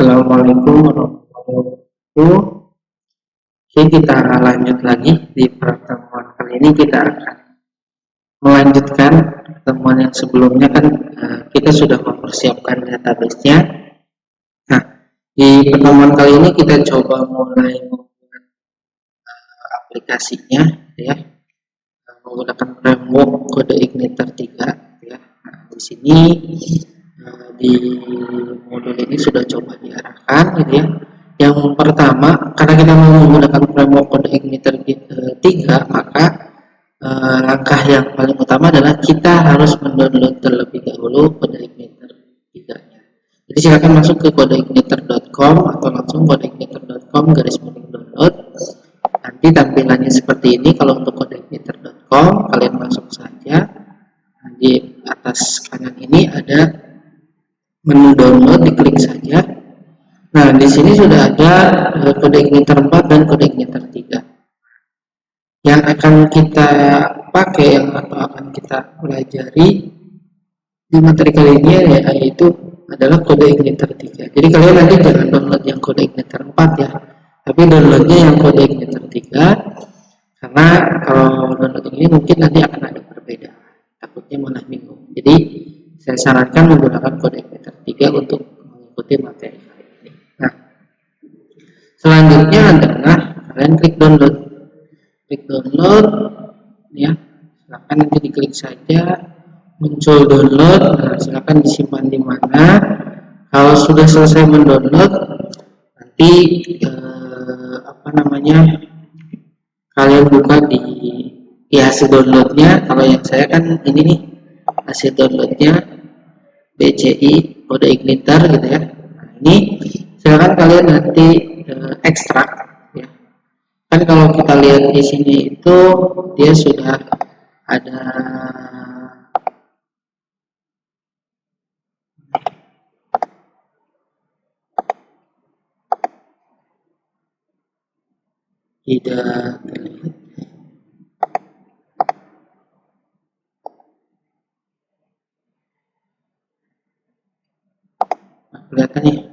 Assalamualaikum warahmatullahi wabarakatuh. Oke, kita lanjut lagi di pertemuan kali ini. Kita akan melanjutkan pertemuan yang sebelumnya kan kita sudah mempersiapkan database-nya. Nah, di pertemuan kali ini kita coba mulai membuat aplikasinya, ya, menggunakan framework kode Igniter 3. Ya. Nah, di sini di modul ini sudah coba diarahkan, gitu ya. Yang pertama, karena kita mau menggunakan framework kode Igniter 3, maka langkah yang paling utama adalah kita harus mendownload terlebih dahulu kode Igniter 3-nya. Jadi silakan masuk ke kodeigniter.com atau langsung kodeigniter.com/download. Nanti tampilannya seperti ini. Kalau untuk kodeigniter.com, kalian masuk saja. Di atas kanan ini ada menu download, diklik saja. Nah, di sini sudah ada kode Igniter 4 dan kode Igniter 3. Yang akan kita pakai atau akan kita pelajari di materi kali ini yaitu adalah kode Igniter 3. Jadi kalian nanti jangan download yang kode Igniter 4 ya, tapi downloadnya yang kode Igniter 3, karena kalau download ini mungkin nanti akan ada perbedaan, takutnya malah bingung. Jadi saya sarankan menggunakan kode Igniter 3 untuk mengikuti materi kali ini. Nah, selanjutnya adalah kalian klik download. Klik download, ya. Silakan nanti diklik saja, muncul download. Nah, silakan disimpan di mana. Kalau sudah selesai mendownload, nanti kalian buka di hasil downloadnya. Kalau yang saya kan ini nih hasil downloadnya BCI kode Igniter, gitu ya. Nah, ini silakan kalian nanti ekstrak, ya. Kan kalau kita lihat di sini itu dia sudah ada tidak terlihat. Nah, kelihatan nih.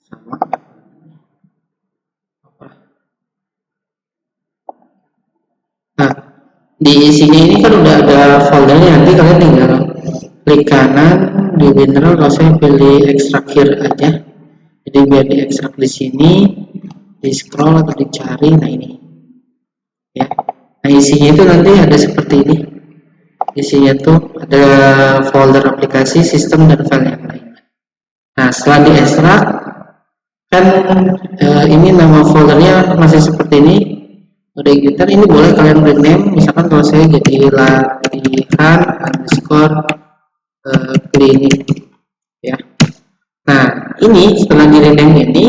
Sama. Nah, di sini ini kan udah ada foldernya, nanti kalian tinggal klik kanan di mineral, kalau saya pilih ekstrak here aja. Jadi biar diekstrak di sini, di scroll atau dicari. Nah, ini ya. Nah, isinya itu nanti ada seperti ini. Isinya tuh ada folder aplikasi, sistem, dan file yang lain. Nah, setelah diekstrak kan ini nama foldernya masih seperti ini, kode Igniter. Ini boleh kalian rename, misalkan kalau saya jadi latihan _klinik, ya. Nah, ini setelah di rename ini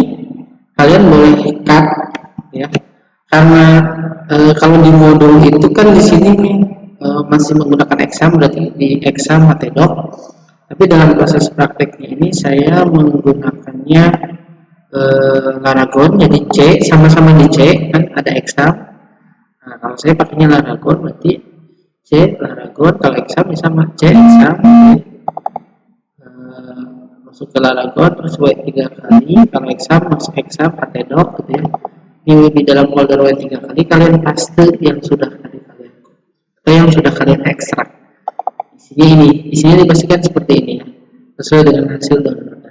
kalian boleh cut, ya, karena kalau di modul itu kan di sini masih menggunakan exam, berarti di exam htdoc. Tapi dalam proses prakteknya ini saya menggunakannya Laragon, jadi C, sama-sama di C kan ada exam. Nah, kalau saya pakainya Laragon berarti C Laragon, kalau exam sama C exam. Masuk ke Laragon terus W 3 kali, kalau exam masuk exam htdoc, gitu ya. Ini di dalam folder W 3 kali kalian paste yang sudah tadi kalian atau yang sudah kalian ekstrak. Isinya dipastikan seperti ini, sesuai dengan hasil download.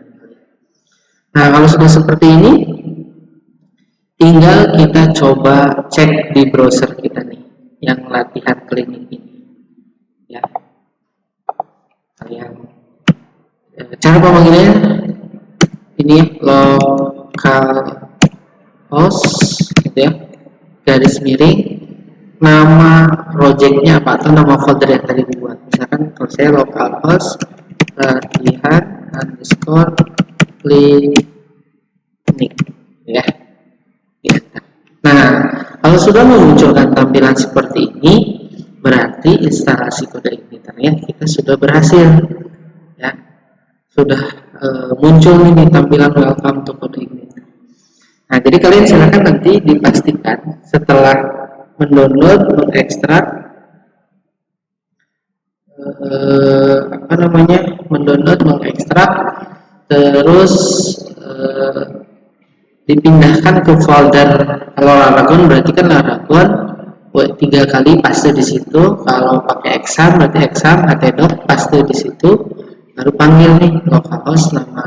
Nah, kalau sudah seperti ini, tinggal kita coba cek di browser kita nih, yang latihan klinik ini, ya. Kalian cara pemanggilannya ini localhost, gitu ya, garis miring, nama projectnya apa atau nama folder yang tadi dibuat. Misalkan kalau saya localhost latihan _klinik, ya. Nah, kalau sudah memunculkan tampilan seperti ini, berarti instalasi kode Igniternya kita sudah berhasil, ya. Sudah muncul nih tampilan welcome to kode Igniter. Nah, jadi kalian silakan nanti dipastikan setelah mendownload, mengekstrak, mendownload, mengekstrak, terus dipindahkan ke folder. Kalau Laragon berarti kan Laragon buat 3 kali paste di situ. Kalau pakai exam berarti exam htdoc paste di situ. Baru panggil nih localhost nama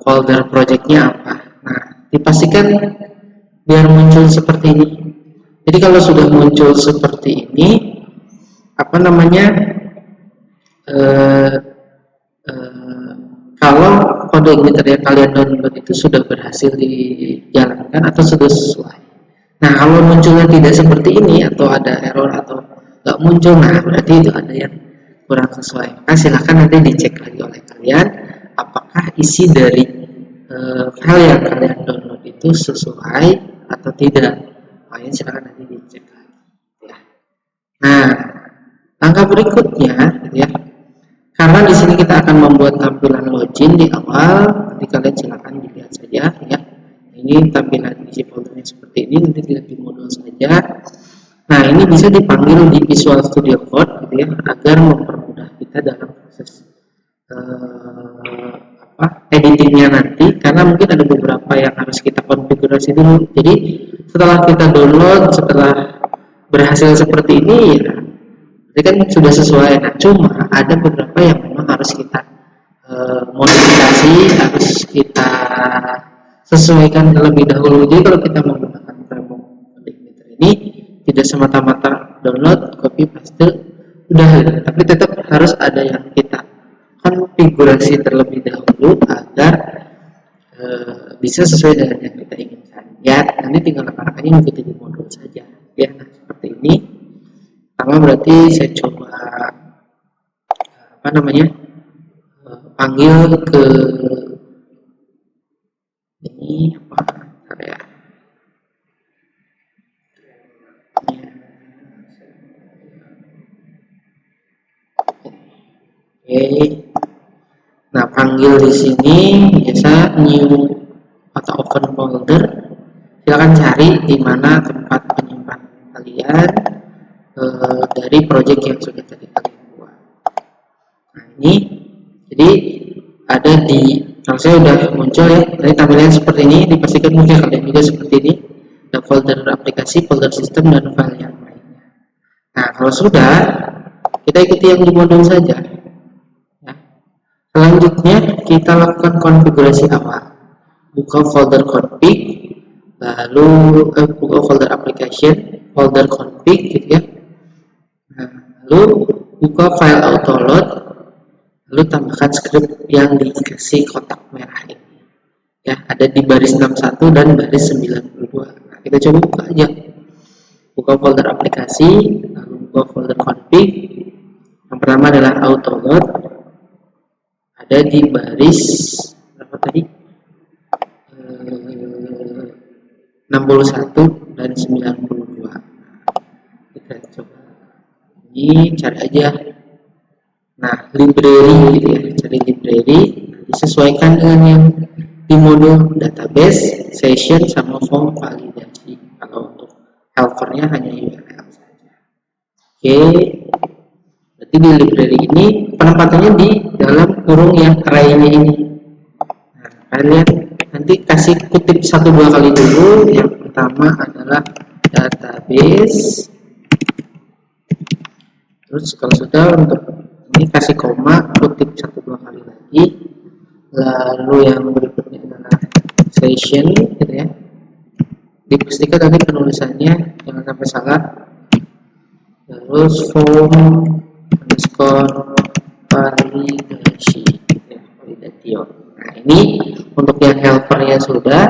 folder projectnya apa. Nah, dipastikan biar muncul seperti ini. Jadi kalau sudah muncul seperti ini, apa namanya? Kalau kode emitter yang kalian download itu sudah berhasil dijalankan atau sudah sesuai. Nah, kalau munculnya tidak seperti ini atau ada error atau nggak muncul, nah berarti itu ada yang kurang sesuai. Nah, silahkan nanti dicek lagi oleh kalian apakah isi dari file yang kalian download itu sesuai atau tidak. Makanya silahkan nanti dicek lagi. Ya. Nah, langkah berikutnya, ya. Karena di sini kita akan membuat tampilan login di awal, nanti kalian silakan dilihat saja, ya. Ini tampilan isi foldernya seperti ini, nanti dilihat di modul saja. Nah, ini bisa dipanggil di Visual Studio Code, gitu ya, agar mempermudah kita dalam proses editingnya nanti, karena mungkin ada beberapa yang harus kita konfigurasi dulu. Jadi setelah kita download, setelah berhasil seperti ini, ya, ini kan sudah sesuai. Nah, cuma ada beberapa yang memang harus kita modifikasi, harus kita sesuaikan terlebih dahulu. Jadi kalau kita menggunakan framework Emitter ini tidak semata-mata download, copy, paste, udah, tapi tetap harus ada yang kita konfigurasi terlebih dahulu agar bisa sesuai dengan yang kita inginkan. Ya, nanti tinggal rekan-rekannya mengikuti di modul saja. Ya, nah, seperti ini. Pertama berarti saya coba panggil ke ini apa ya? Oke. Nah, panggil di sini biasa new atau open folder. Silakan cari di mana tempat penyimpanan kalian dari project yang sudah tadi kalian buat. Nah, ini jadi ada di, kalau saya sudah muncul ya, dari tampilan seperti ini, dipastikan muncul kalian juga seperti ini, ada folder aplikasi, folder sistem, dan file yang lainnya. Nah, kalau sudah, kita ikuti yang di modul saja. Ya. Selanjutnya, kita lakukan konfigurasi awal. Buka folder config, lalu buka folder application, folder config, gitu ya. Nah, lalu buka file autoload, lalu tambahkan script yang dikasih kotak merah ini. Ya, ada di baris 61 dan baris 92. Nah, kita coba buka aja. Buka folder aplikasi, lalu buka folder config. Yang pertama adalah autoload. Ada di baris berapa tadi? 61 dan 92. Kita coba ini, cari aja. Nah, library gitu ya, cari library, disesuaikan dengan yang di modul database, session, sama form validasi. Kalau untuk helpernya hanya URL saja. Oke, berarti di library ini penempatannya di dalam kurung yang array-nya ini. Nah, kalian lihat, nanti kasih kutip 1-2 kali dulu. Yang pertama adalah database. Terus kalau sudah, untuk ini kasih koma, kutip 1-2 kali lagi. Lalu yang berikutnya adalah session, gitu ya. Dipastikan tadi penulisannya jangan sampai salah. Terus form underscore validasi, ya, validatio. Nah, ini untuk yang helpernya sudah.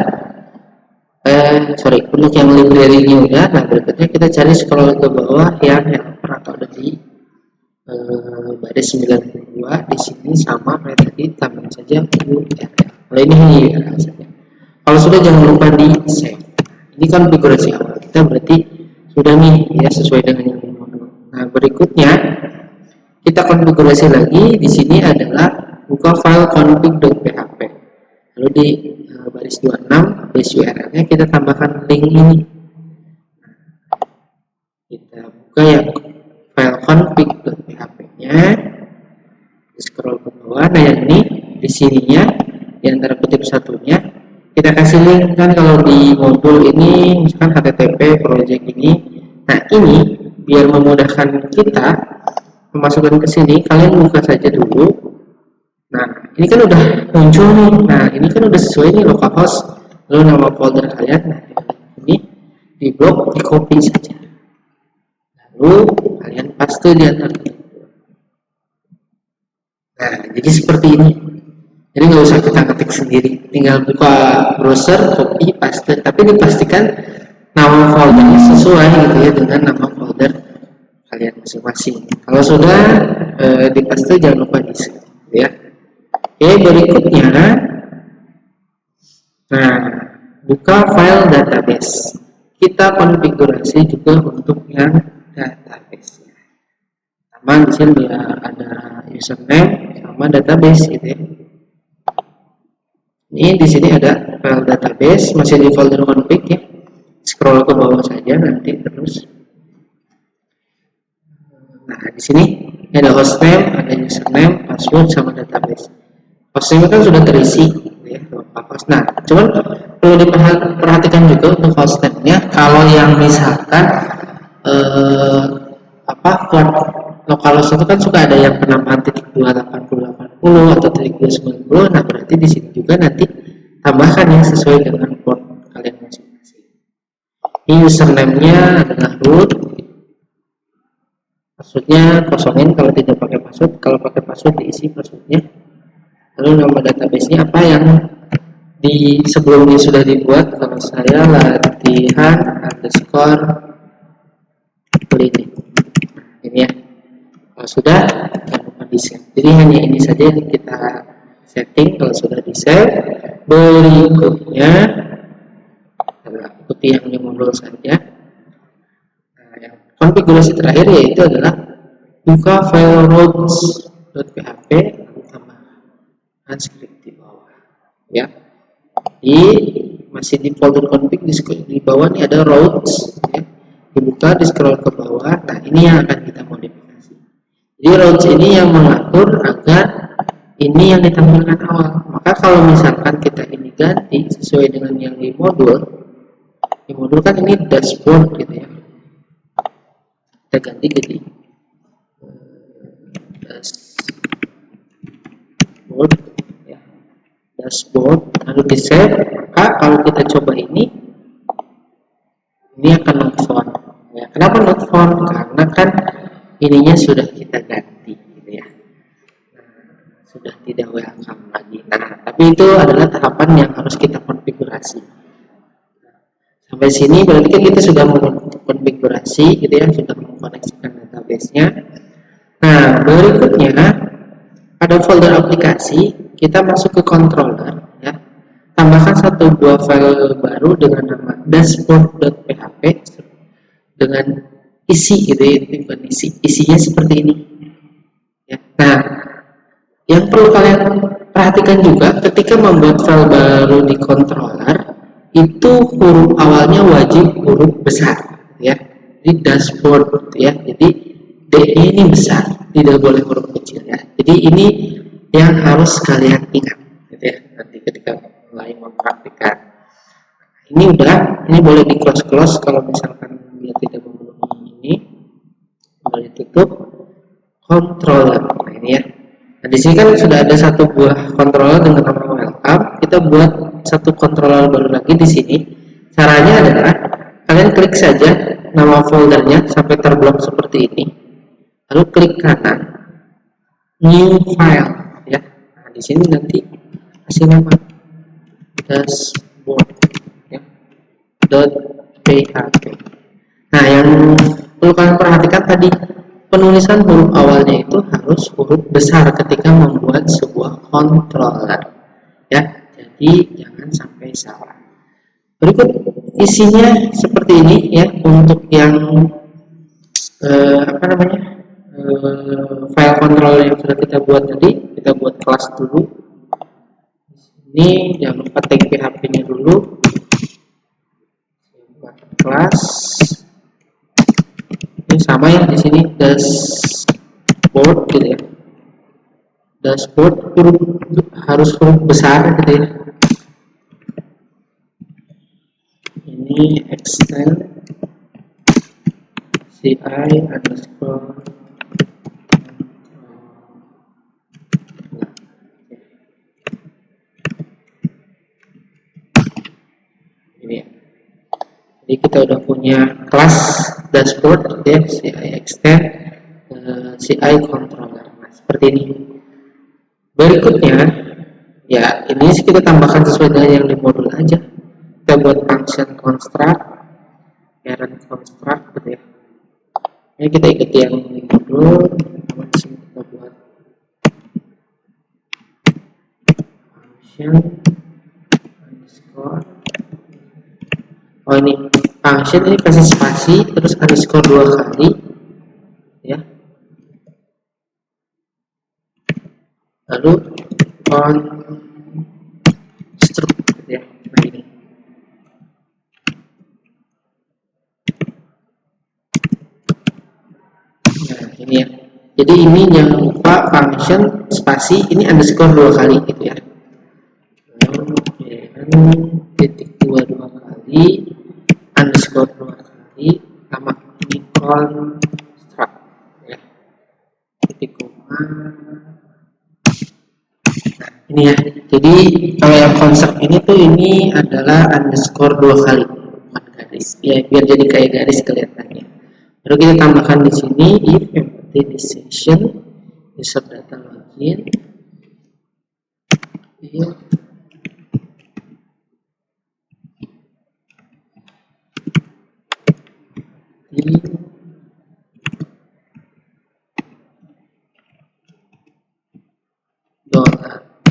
Untuk yang library-nya udah. Nah, berikutnya kita cari scroll ke bawah yang helper atau ada di baris 92. Di sini sama kayak tadi, tambahkan saja URL. Kalau ini hanya URL saja. Kalau sudah, jangan lupa di save. Ini konfigurasi awal kita, berarti sudah nih ya, sesuai dengan yang modul. Nah, berikutnya kita konfigurasi lagi. Di sini adalah buka file config.php. Lalu di baris 26 base URL-nya kita tambahkan link ini. Kita buka yang file config.php-nya, scroll ke bawah. Nah, yang ini di sininya, di antara kutip satunya kita kasih link. Kan kalau di modul ini misalkan HTTP project ini, nah ini biar memudahkan kita memasukkan ke sini, kalian buka saja dulu. Nah ini kan udah muncul nih, nah ini kan udah sesuai nih localhost, lalu nama folder kalian. Nah ini di blok, di copy saja, lalu kalian paste di antara. Nah jadi seperti ini. Jadi nggak usah kita ketik sendiri, tinggal buka browser, copy, paste. Tapi dipastikan nama foldernya sesuai gitu ya dengan nama folder kalian masing-masing. Kalau sudah dipaste, jangan lupa di save ya. Oke, berikutnya, nah buka file database. Kita konfigurasi juga untuk yang database. Sama di sini ada username sama database gitu ya. Ini di sini ada file database, masih di folder config ya. Scroll ke bawah saja nanti terus. Nah di sini ada hostname, ada username, password sama database. Hostname kan sudah terisi, ya. Nah, cuman perlu diperhatikan juga untuk hostname-nya. Kalau yang misalkan port localhost itu kan suka ada yang penambahan .28080 atau .290. Nah berarti di sini juga nanti tambahkan yang sesuai dengan port kalian masing-masing. Ini username-nya adalah root, passwordnya kosongin kalau tidak pakai password, kalau pakai password diisi passwordnya. Lalu nama database-nya apa yang di sebelumnya sudah dibuat. Kalau saya latihan underscore klinik. Ini ya. Kalau sudah, jangan lupa di save. Jadi hanya ini saja yang kita setting. Kalau sudah di save, berikutnya ikuti yang di modul saja. Nah, yang konfigurasi terakhir yaitu adalah buka file routes.php lalu tambahkan script di bawah. Ya, masih di folder config di bawah ini ada routes. Ya. Dibuka, di scroll ke bawah. Nah ini yang akan kita modifikasi. Jadi routes ini yang mengatur agar ini yang ditampilkan awal. Maka kalau misalkan kita ini ganti sesuai dengan yang di modul kan ini dashboard gitu ya. Kita ganti jadi dashboard ya. Dashboard lalu di save. Maka kalau kita coba ini akan not found. Ya, kenapa not found? Karena kan ininya sudah kita ganti gitu ya. Nah, sudah tidak welcome lagi. Nah, tapi itu adalah tahapan yang harus kita konfigurasi. Sampai sini berarti kan kita sudah mengkonfigurasi gitu ya, sudah mengkoneksikan database-nya. Nah, berikutnya pada folder aplikasi kita masuk ke controller ya. Tambahkan satu buah file baru dengan nama dashboard.php dengan isi gitu ya, isinya seperti ini ya. Nah yang perlu kalian perhatikan juga ketika membuat file baru di controller itu huruf awalnya wajib huruf besar ya, di dashboard ya. Jadi D ini besar, tidak boleh huruf kecil ya. Jadi ini yang harus kalian ingat gitu ya, nanti ketika mulai mempraktikkan. Ini boleh di close kalau misalkan dia tidak memenuhi ini, boleh tutup controller. Nah ini ya. Nah di sini kan sudah ada satu buah controller dengan nama welcome. Kita buat satu controller baru lagi di sini. Caranya adalah kalian klik saja nama foldernya sampai terblok seperti ini, lalu klik kanan new file ya. Nah di sini nanti kasih nama dashboard ya, .php. Nah yang perlu kalian perhatikan tadi, penulisan huruf awalnya itu harus huruf besar ketika membuat sebuah controller ya, jadi jangan sampai salah. Berikut isinya seperti ini ya. Untuk yang file controller yang sudah kita buat tadi, kita buat kelas dulu. Ini jangan lupa tag PHP-nya dulu. Buat kelas. Ini sama ya di sini dashboard gitu ya. dashboard harus huruf besar gitu ya. Ini extend CI underscore ini ya. Jadi kita udah punya kelas dashboard ya, CI extend CI controller. Nah, seperti ini. Berikutnya ya ini kita tambahkan sesuai dengan yang di modul aja. Kita buat function construct, parent construct gitu ya. Ini kita ikuti yang di modul, langsung kita buat function underscore. Oh ini function ini kasih spasi terus underscore 2 kali ya. Lalu construct gitu ya. Nah ini. Nah ini ya. Jadi ini jangan lupa function spasi ini underscore 2 kali gitu ya. Titik 2 kali underscore 2 kali sama ini construct ya. Titik koma. Nah ini ya. Jadi kalau yang konsep ini tuh ini adalah underscore 2 kali bukan garis ya, biar jadi kayak garis kelihatannya. Lalu kita tambahkan di sini if empty this session user data login if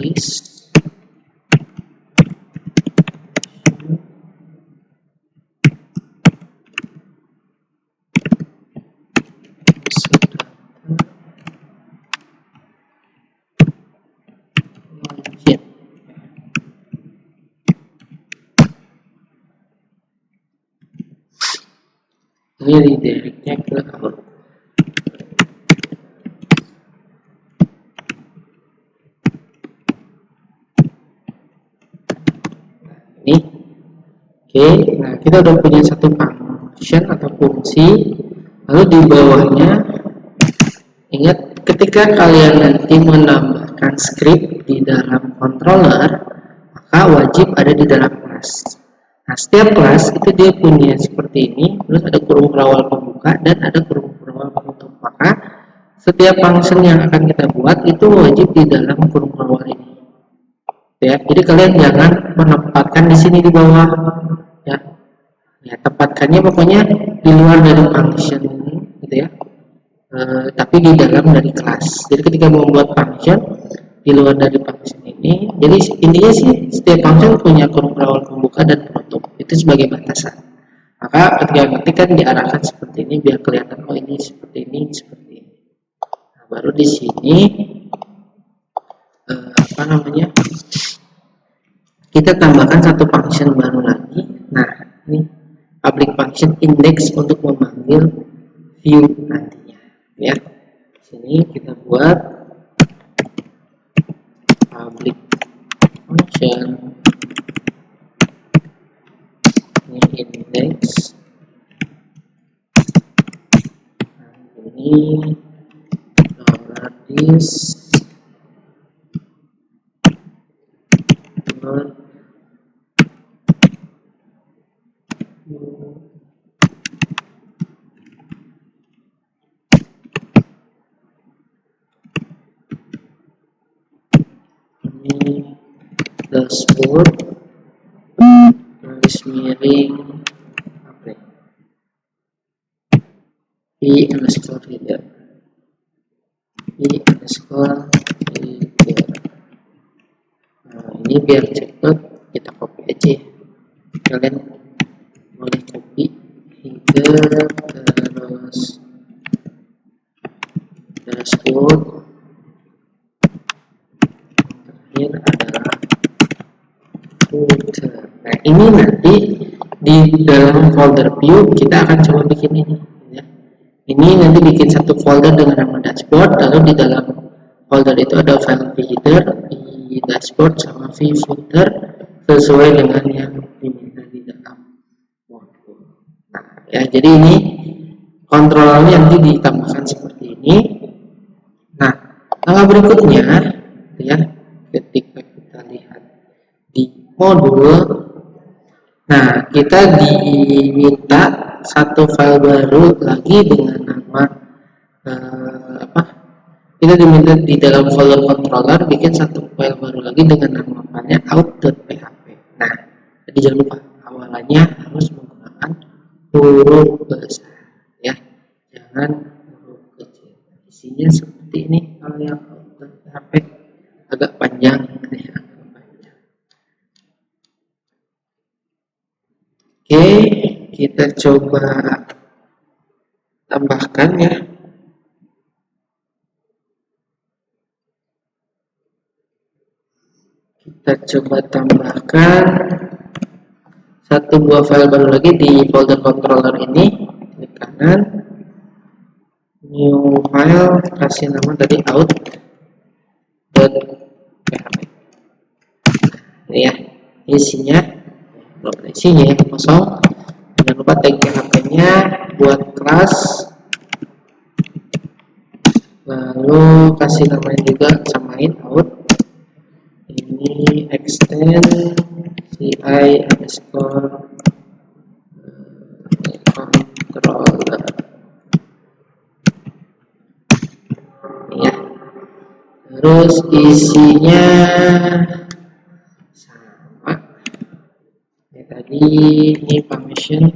$is ini redirectnya ke out. Ini oke. Nah kita udah punya satu function atau fungsi. Lalu di bawahnya ingat ketika kalian nanti menambahkan script di dalam controller maka wajib ada di dalam kelas. Nah setiap kelas itu dia punya seperti ini, terus ada kurung berawal pembuka dan ada kurung berawal penutup. Maka setiap function yang akan kita buat itu wajib di dalam kurung berawal ini. Ya, jadi kalian jangan menempatkan di sini di bawah ya. Ya, tempatkannya pokoknya di luar dari function gitu ya. Tapi di dalam dari kelas. Jadi ketika membuat function di luar dari function ini, jadi intinya sih setiap function punya kurung berawal pembuka dan penutup. Itu sebagai batasan. Maka ketika ngetik kan diarahkan seperti ini biar kelihatan oh ini seperti ini, seperti ini. Nah, baru di sini apa namanya? Kita tambahkan satu function baru lagi. Nah, ini public function index untuk memanggil view nantinya. Ya, sini kita buat public function ini index. Nah, ini $is ini dashboard garis miring apa ya? I underscore reader Nah ini biar cepet kita copy aja. Kalian boleh copy header terus dashboard terakhir adalah footer. Nah ini nanti di dalam folder view kita akan coba bikin ini ya. Ini nanti bikin satu folder dengan nama dashboard, lalu di dalam folder itu ada file reader, di dashboard sama vfooter sesuai dengan yang diminta di dalam modul. Nah, ya jadi ini kontrolnya nanti ditambahkan seperti ini. Nah, langkah berikutnya ya, ketika kita lihat di modul, nah kita diminta satu file baru lagi dengan nama kita diminta di dalam folder controller bikin satu file baru lagi dengan nama filenya out.php. Nah, jadi jangan lupa awalannya harus menggunakan huruf besar ya, jangan huruf kecil. Isinya seperti ini. Kalau yang out.php agak panjang ya, Oke, kita coba tambahkan ya. Kita coba tambahkan satu buah file baru lagi di folder controller ini. Klik kanan, new file, kasih nama tadi out.php. Ini ya, isinya belum ada isinya ya, kosong. Jangan lupa tag php-nya buat kelas, lalu kasih namanya juga, samain out. Ini extend ci underscore controller ya. Terus isinya sama ya tadi, ini function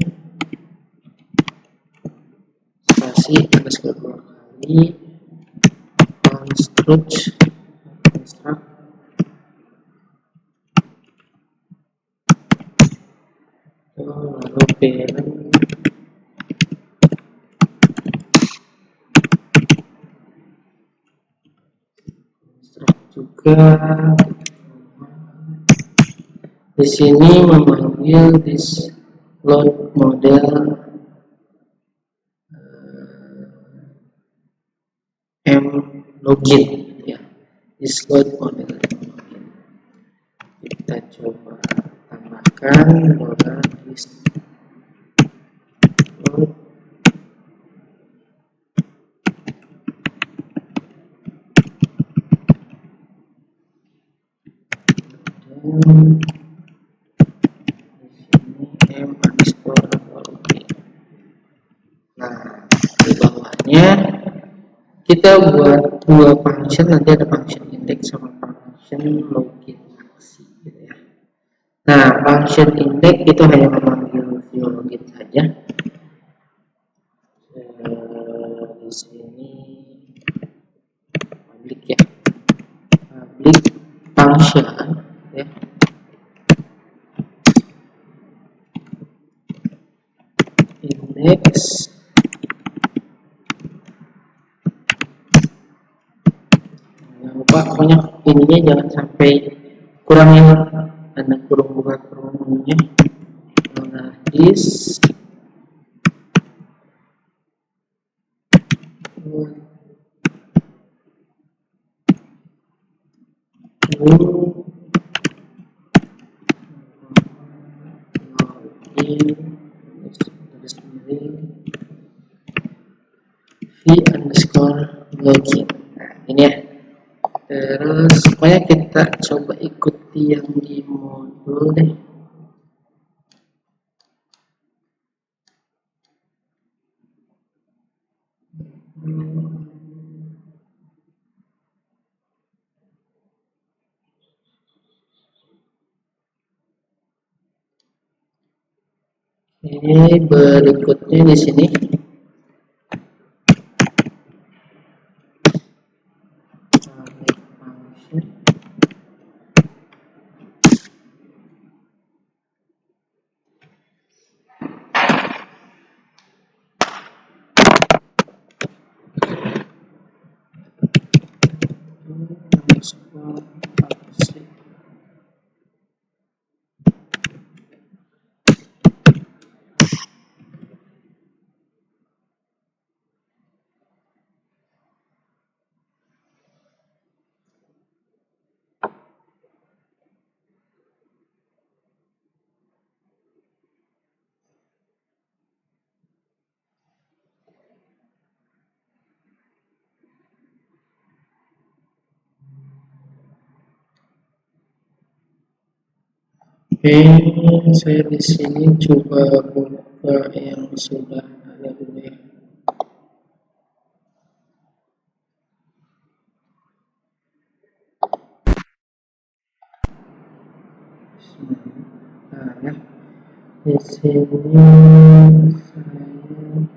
spasi underscore 2 kali construct lalu parent juga. Di sini memanggil this load model m login ya, this load model login. Kita coba tambahkan model this load m underscore login. Nah, di bawahnya kita buat dua function, nanti ada function index sama function login aksi gitu ya. Nah, function index itu hanya memanggil view login saja. Di sini public ya, public function ya. Index jangan lupa pokoknya ininya jangan sampai kurangin, ada kurung buka kurungnya. Nah, this v underscore login. Nah, ini ya. Terus supaya kita coba ikuti yang di modul deh. Ini berikutnya di sini. Oke, saya di sini coba buka yang sudah ada dulu ya. Nah, ya. Di sini saya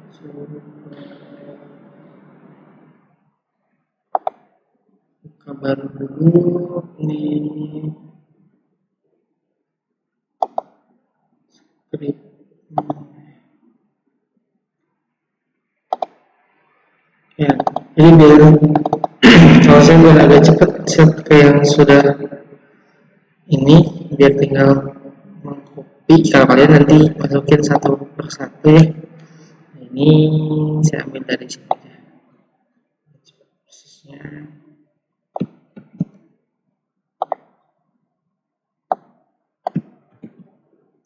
coba buka baru dulu nih script. Ya, jadi biar kalau saya biar agak cepat set ke yang sudah ini, biar tinggal mengcopy. Kalau kalian nanti masukin satu persatu ya. Ini saya ambil dari sini ya. Persisnya.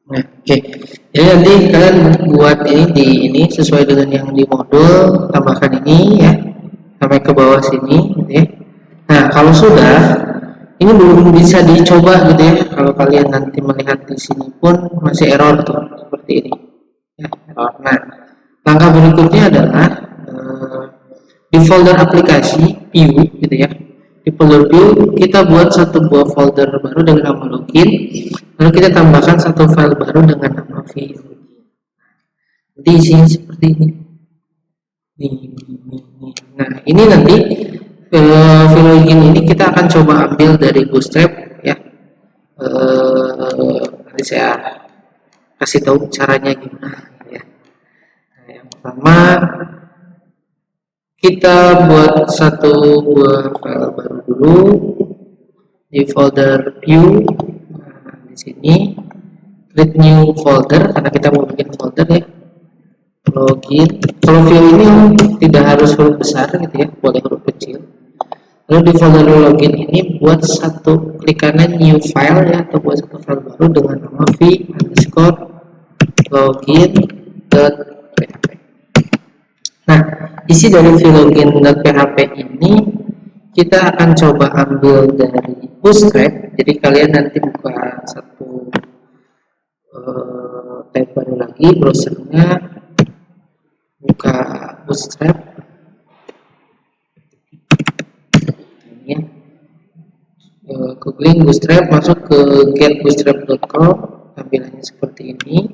Nah, oke. Jadi nanti kalian buat ini di ini sesuai dengan yang di modul, tambahkan ini ya sampai ke bawah sini gitu ya. Nah, kalau sudah ini belum bisa dicoba gitu ya. Kalau kalian nanti melihat di sini pun masih error tuh seperti ini. Ya, error. Nah, langkah berikutnya adalah di folder aplikasi view gitu ya. Di folder view kita buat satu buah folder baru dengan nama login, lalu kita tambahkan satu file baru dengan nama view. Nanti isinya seperti ini. Nah, ini nanti file login ini kita akan coba ambil dari Bootstrap ya. Nanti saya kasih tahu caranya gimana ya. Nah, yang pertama kita buat satu buah file baru dulu di folder view. Nah, di sini create new folder karena kita mau bikin folder ya. Login. Kalau view ini tidak harus huruf besar gitu ya, boleh huruf kecil. Lalu di folder login ini buat satu klik kanan new file ya, atau buat satu file baru dengan nama v_login.php. Nah, isi dari v_login.php ini kita akan coba ambil dari Bootstrap. Jadi kalian nanti buka satu tab baru lagi, browsernya buka Bootstrap. Ini ya. Googling Bootstrap, masuk ke getbootstrap.com, tampilannya seperti ini.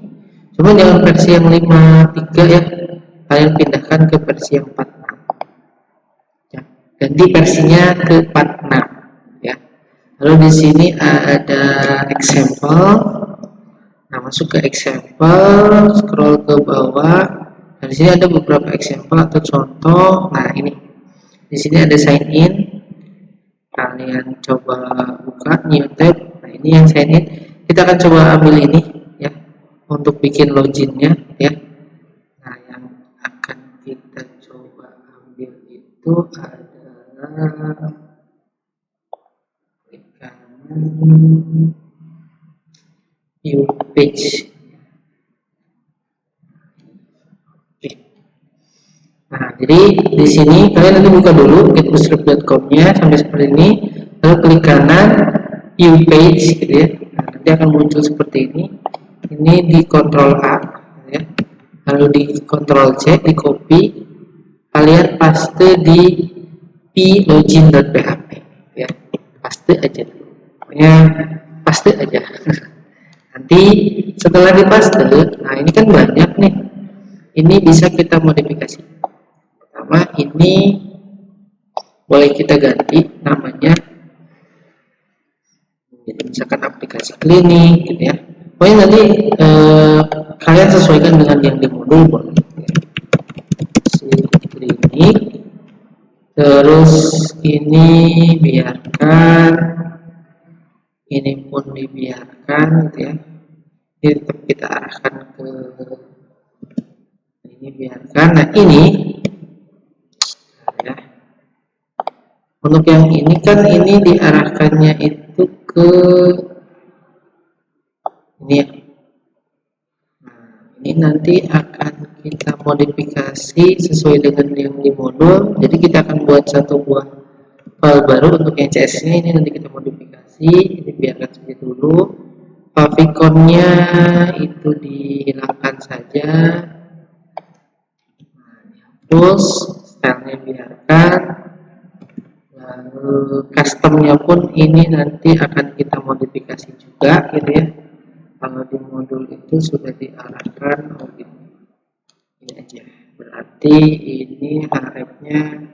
Cuma jangan versi yang 5.3 ya, kalian pindahkan ke versi yang 4.6 ya. Ganti versinya ke 4.6 ya. Lalu di sini ada example. Nah, masuk ke example, scroll ke bawah. Nah, di sini ada beberapa example atau contoh. Nah, ini di sini ada sign in. Kalian coba buka new tab. Nah, ini yang sign in. Kita akan coba ambil ini ya untuk bikin loginnya ya. Nah, yang akan kita coba ambil itu adalah view page. Oke. Nah, jadi di sini kalian nanti buka dulu getbootstrap.com-nya sampai seperti ini, lalu klik kanan view page gitu ya. Nah, nanti akan muncul seperti ini. Ini di Ctrl A ya. Lalu di Ctrl C, di copy, kalian paste di p_login.php ya. Paste aja dulu. Pokoknya paste aja. Nanti setelah dipaste, nah ini kan banyak nih. Ini bisa kita modifikasi. Pertama, ini boleh kita ganti namanya. Jadi misalkan aplikasi klinik gitu ya. Pokoknya nanti kalian sesuaikan dengan yang di modul boleh. Klinik. Terus ini biarkan, ini pun dibiarkan gitu ya. Ini tetap kita arahkan ke ini, biarkan. Nah, ini ya. Untuk yang ini kan ini diarahkannya itu ke ini ya. Nah, ini nanti akan kita modifikasi sesuai dengan yang di modul. Jadi kita akan buat satu buah file baru untuk yang CS-nya. Ini nanti kita modifikasi. Ini biarkan seperti dulu. favicon-nya itu dihilangkan saja, terus stylenya biarkan, lalu customnya pun ini nanti akan kita modifikasi juga gitu ya. Kalau di modul itu sudah diarahkan ini aja, berarti ini harapnya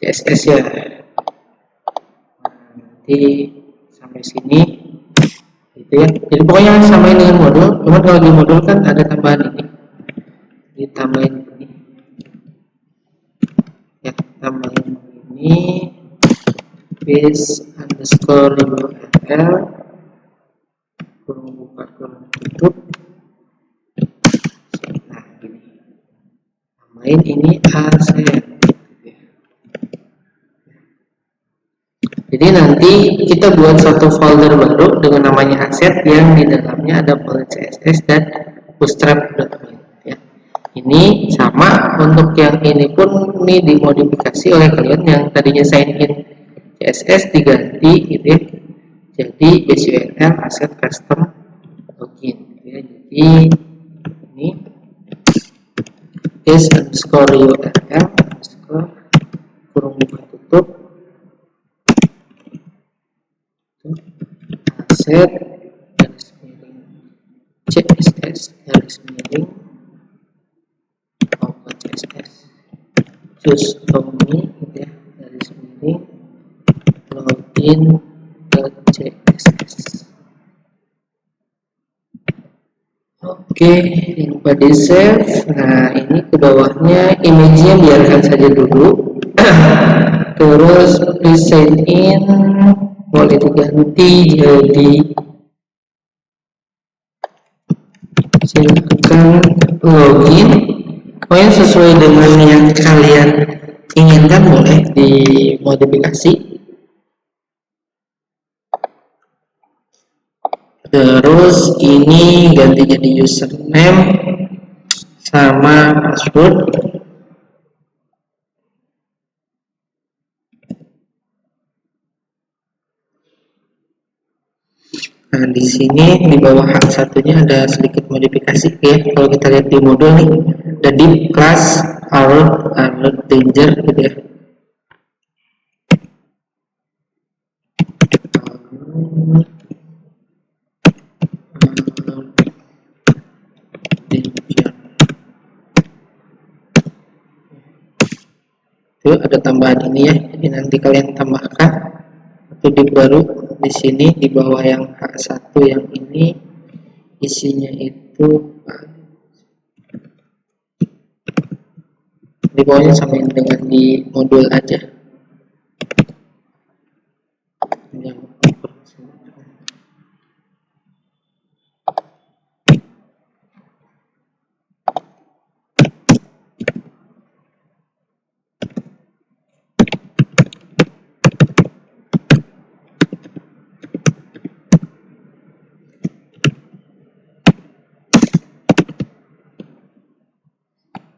CSS ya. Nanti sampai sini gitu ya. Jadi pokoknya samain dengan modul, cuman kalau di modul kan ada tambahan ini, ditambahin ini ya, tambahin ini base underscore URL kurung buka kurung tutup. Nah gini, tambahin ini aset. Jadi nanti kita buat satu folder baru dengan namanya aset yang di dalamnya ada folder CSS dan bootstrap.me ya. Ini sama untuk yang ini pun ini dimodifikasi oleh kalian yang tadinya sign in CSS diganti gitu ya. Jadi base URL aset custom login ya. Jadi ini base underscore URL underscore kurung buka tutup aset garis miring CSS garis miring open CSS choose domain gitu ya, garis miring login ke CSS. Oke, yang lupa di save. Nah ini ke bawahnya image-nya biarkan saja dulu. Terus resign in boleh diganti jadi silakan login. Pokoknya sesuai dengan yang kalian inginkan boleh dimodifikasi. Terus ini ganti jadi username sama password. Nah, di sini di bawah hak satunya ada sedikit modifikasi ya. Kalau kita lihat di modul nih, ada div class alert danger gitu ya. Itu ada tambahan ini ya. Jadi nanti kalian tambahkan satu div baru di sini di bawah yang H1 yang ini isinya itu di bawahnya samain dengan di modul aja.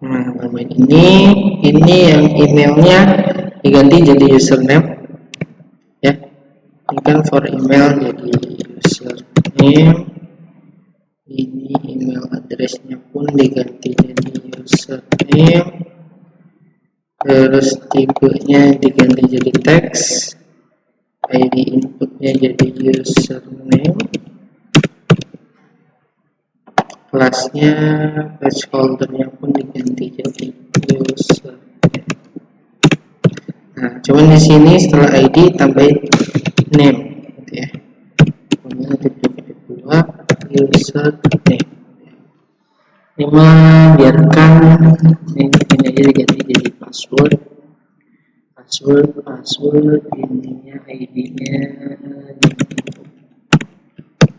Nah, nama ini yang emailnya diganti jadi username ya. Ini kan for email jadi username. Ini email addressnya pun diganti jadi username. Terus tipenya diganti jadi teks. ID inputnya jadi username. Kelasnya placeholdernya pun diganti jadi user. Nah, cuman di sini setelah ID tambahin name, gitu ya. Kemudian kedua user name. Ini mah biarkan ini aja diganti jadi password. Password ininya ID-nya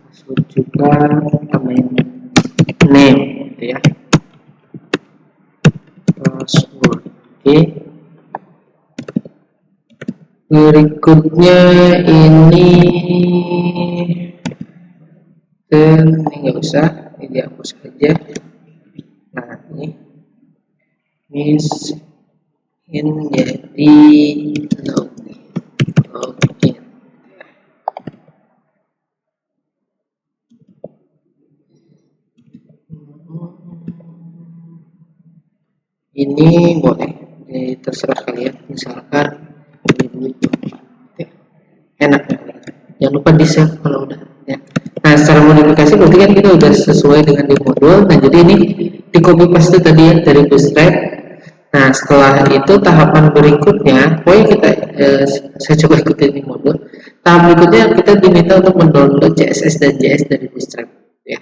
password juga tambahin name gitu ya, password. Oke. Berikutnya ini nggak usah, ini dihapus saja. Nah ini in jadi log. ini boleh, terserah kalian. Misalkan ini dulu, enak ya. Jangan lupa di save kalau udah ya. Nah, secara modifikasi berarti kan kita udah sesuai dengan di modul. Nah, jadi ini di copy paste tadi ya dari Bootstrap. Nah, setelah itu tahapan berikutnya, pokoknya kita saya coba ikutin di modul. Tahap berikutnya kita diminta untuk mendownload CSS dan JS dari Bootstrap ya.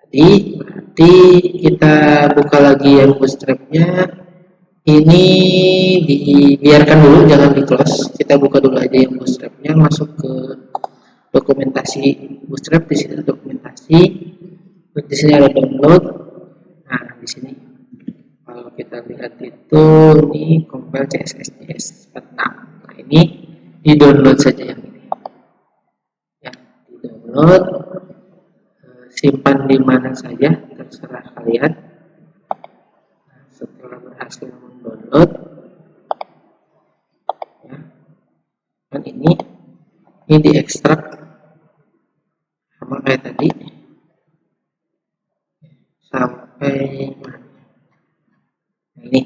Jadi berarti kita buka lagi yang Bootstrapnya. Ini dibiarkan dulu, jangan di close. Kita buka dulu aja yang Bootstrapnya, masuk ke dokumentasi Bootstrap. Di sini ada dokumentasi, di sini ada download. Nah, di sini kalau kita lihat itu ini compile CSS 46. Nah, ini di download saja yang ini ya, di download, simpan di mana saja terserah kalian. Nah, setelah berhasil mendownload ya, dan ini diekstrak sama kayak tadi sampai mana. Nah, ini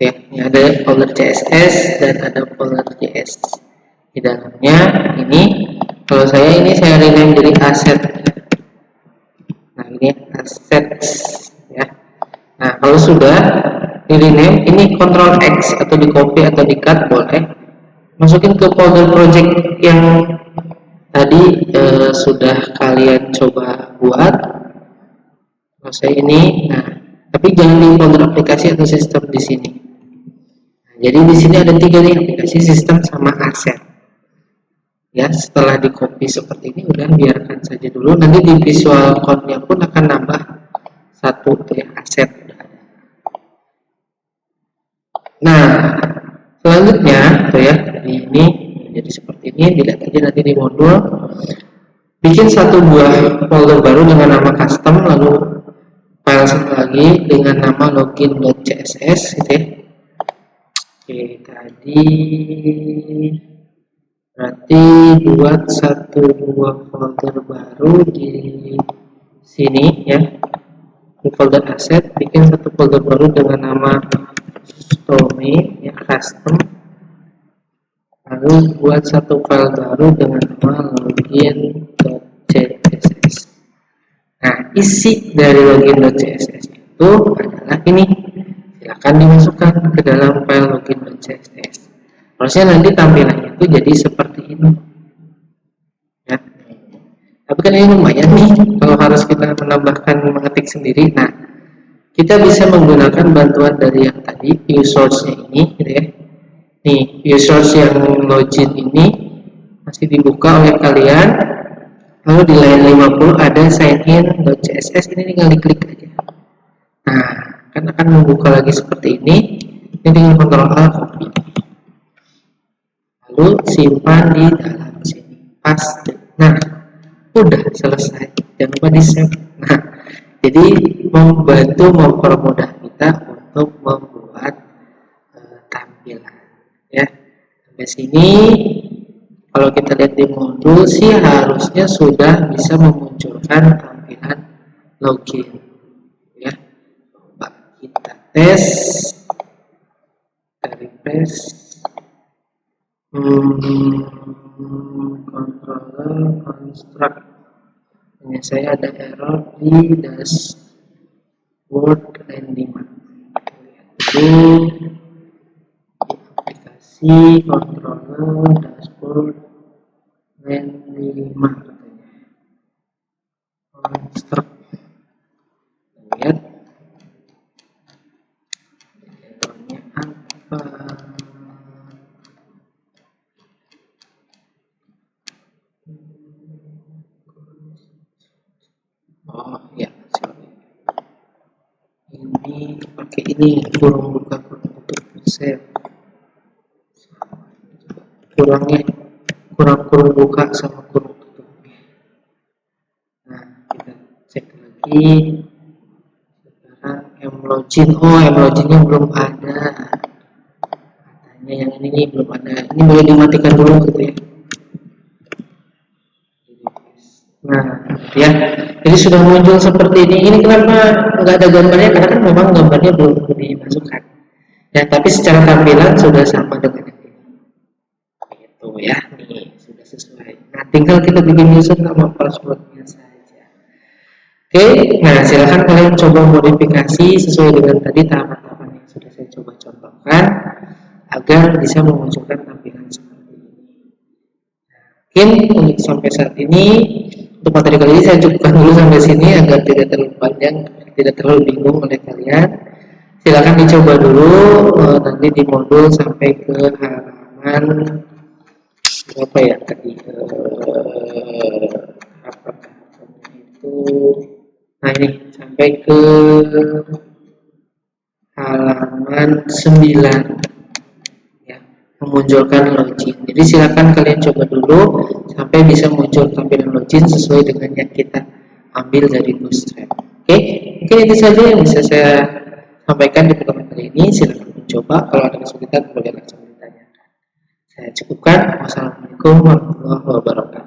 ya, ini ada folder CSS dan ada folder JS di dalamnya. Ini kalau saya rename jadi asset. Nah, ini assets ya. Nah, kalau sudah di rename, ini Ctrl X atau di copy atau di cut boleh, masukin ke folder project yang tadi sudah kalian coba buat. Kalau saya ini, nah, tapi jangan di folder aplikasi atau sistem di sini. Nah, jadi di sini ada 3 nih, aplikasi, sistem, sama aset. Ya, setelah di copy seperti ini, udah biarkan saja dulu. Nanti di visual code-nya pun akan nambah 1 ya, aset. Nah, selanjutnya tuh ya, ini jadi seperti ini. Dilihat aja nanti di modul. Bikin 1 buah folder baru dengan nama custom, lalu file satu lagi dengan nama login.css gitu ya. Oke, tadi berarti buat 1 buah folder baru di sini ya, di folder asset. Bikin 1 folder baru dengan nama domain ya, custom, lalu buat 1 file baru dengan nama login.css. Nah, isi dari login.css itu adalah ini. Silakan dimasukkan ke dalam file login.css. Harusnya nanti tampilannya itu jadi seperti ini. Ya. Tapi kan ini lumayan nih kalau harus kita menambahkan, mengetik sendiri. Nah, kita bisa menggunakan bantuan dari yang tadi, view source-nya ini gitu ya. Nih, view source yang login ini masih dibuka oleh kalian. Lalu di line 50 ada sign in.css, ini tinggal diklik aja. Nah, kan akan membuka lagi seperti ini. Ini dengan Ctrl A, copy. Lalu simpan di dalam sini, paste. Nah, udah selesai. Jangan lupa di save. Nah, jadi membantu mempermudah kita untuk membuat tampilan. Ya, sampai sini. Kalau kita lihat di modul sih harusnya sudah bisa memunculkan tampilan login ya. Coba kita tes, kita refresh, controller construct. Ini saya ada error di dashboard line 5. Itu di aplikasi controller dashboard line 5 katanya. Construct. Lihat errornya apa. Oh ya, sorry. Ini pakai ini, kurung buka kurung tutup save. Kurang buka sama kurung tutup. Nah, kita cek lagi. Sekarang mlogin, mloginnya belum ada. Katanya yang ini belum ada. Ini boleh dimatikan dulu gitu ya. Nah, ya. Jadi sudah muncul seperti ini. Ini kenapa nggak ada gambarnya? Karena kan memang gambarnya belum dimasukkan. Ya, tapi secara tampilan sudah sama dengan yang ini. Itu ya, nih sudah sesuai. Nah, tinggal kita bikin user nama passwordnya saja. Oke, nah silakan kalian coba modifikasi sesuai dengan tadi tahapan-tahapan yang sudah saya coba contohkan agar bisa memunculkan tampilan seperti ini. Mungkin untuk sampai saat ini untuk materi kali ini saya cukupkan dulu sampai sini agar tidak terlalu panjang, tidak terlalu bingung oleh kalian. Silakan dicoba dulu nanti di modul sampai ke halaman apa ya tadi apa itu, nah ini sampai ke halaman 9 ya, memunculkan login. Jadi silakan kalian coba dulu sampai bisa muncul tampilan login sesuai dengan yang kita ambil dari Bootstrap. Oke, mungkin itu saja yang bisa saya sampaikan di pertemuan kali ini. Silakan mencoba, kalau ada kesulitan boleh langsung ditanyakan. Saya cukupkan. Wassalamualaikum warahmatullahi wabarakatuh.